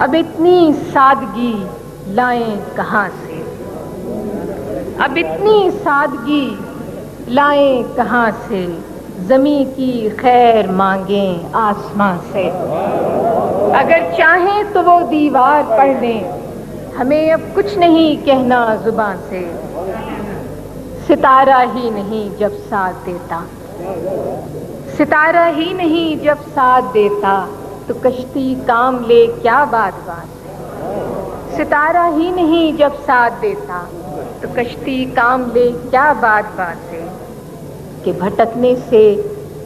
اب اتنی سادگی لائیں کہاں سے، اب اتنی سادگی لائیں کہاں سے، زمیں کی خیر مانگیں آسمان سے۔ اگر چاہیں تو وہ دیوار پڑھ لیں، ہمیں اب کچھ نہیں کہنا زباں سے۔ ستارہ ہی نہیں جب ساتھ دیتا، ستارہ ہی نہیں جب ساتھ دیتا، تو کشتی کام لے کیا بادباں سے۔ ستارہ ہی نہیں جب ساتھ دیتا، تو کشتی کام لے کیا بادباں سے۔ کہ بھٹکنے سے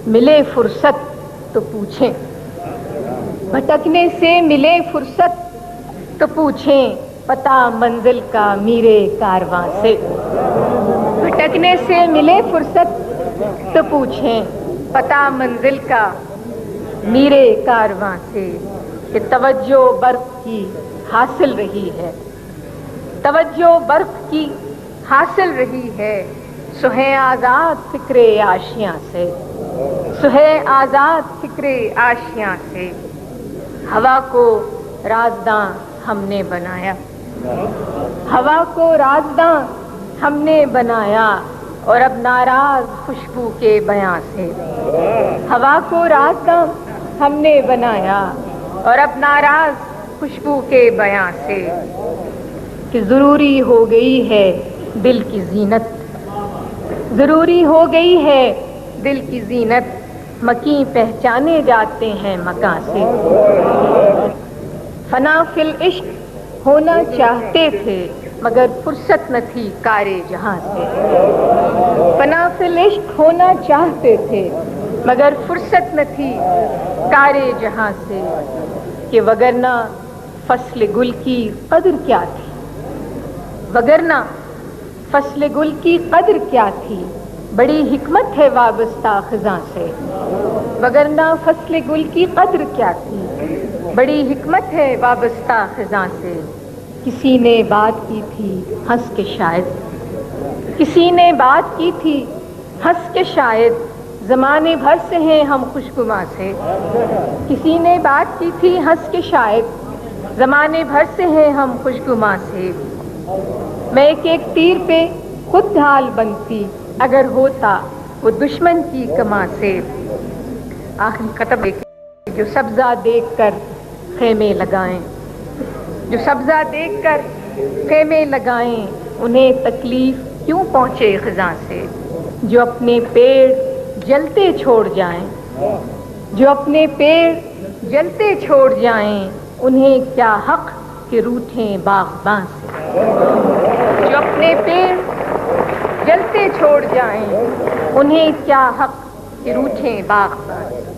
ملے فرصت تو پوچھیں، بھٹکنے سے ملے فرصت تو پوچھیں، پتہ منزل کا میرے کارواں سے۔ بھٹکنے سے ملے فرصت تو پوچھیں، پتہ منزل کا میرے کارواں سے۔ کہ توجہ برق کی حاصل رہی ہے، توجہ برق کی حاصل رہی ہے، سہیں آزاد فکر آشیاں سے، سہیں آزاد فکر آشیاں سے۔ ہوا کو رازداں ہم نے بنایا، ہوا کو رازداں ہم نے بنایا، اور اب ناراض خوشبو کے بیاں سے۔ ہوا کو رازداں ہم نے بنایا، اور اب ناراض خوشبو کے بیاں سے۔ کہ ضروری ہو گئی ہے دل کی زینت، ضروری ہو گئی ہے دل کی زینت، مکیں پہچانے جاتے ہیں مکاں سے۔ فنا فی العشق ہونا چاہتے تھے، مگر فرصت نہ تھی کار جہاں سے۔ فنا فی العشق ہونا چاہتے تھے، مگر فرصت نہ تھی کار جہاں سے۔ کہ وگرنہ فصل گل کی قدر کیا تھی، وگرنہ فصل گل کی قدر کیا تھی، بڑی حکمت ہے وابستہ خزاں سے۔ وگرنہ فصل گل کی قدر کیا تھی، بڑی حکمت ہے وابستہ خزاں سے۔ کسی نے بات کی تھی ہنس کے شاید، کسی نے بات کی تھی ہنس کے شاید، زمانے بھر سے ہیں ہم خوشگواں سے۔ کسی نے بات کی تھی ہنس کے شاید، زمانے بھر سے ہیں ہم خوشگواں سے۔ میں ایک ایک تیر پہ خود ڈھال بنتی، اگر ہوتا وہ دشمن کی کماں سے۔ آخری خطب جو سبزہ دیکھ کر خیمے لگائیں، جو سبزہ دیکھ کر خیمے لگائیں، انہیں تکلیف کیوں پہنچے خزاں سے۔ جو اپنے پیڑ جلتے چھوڑ جائیں، جو اپنے پیڑ جلتے چھوڑ جائیں، انہیں کیا حق کہ روٹھیں باغباں سے۔ جو اپنے پیڑ جلتے چھوڑ جائیں، انہیں کیا حق کہ روٹھیں باغباں سے۔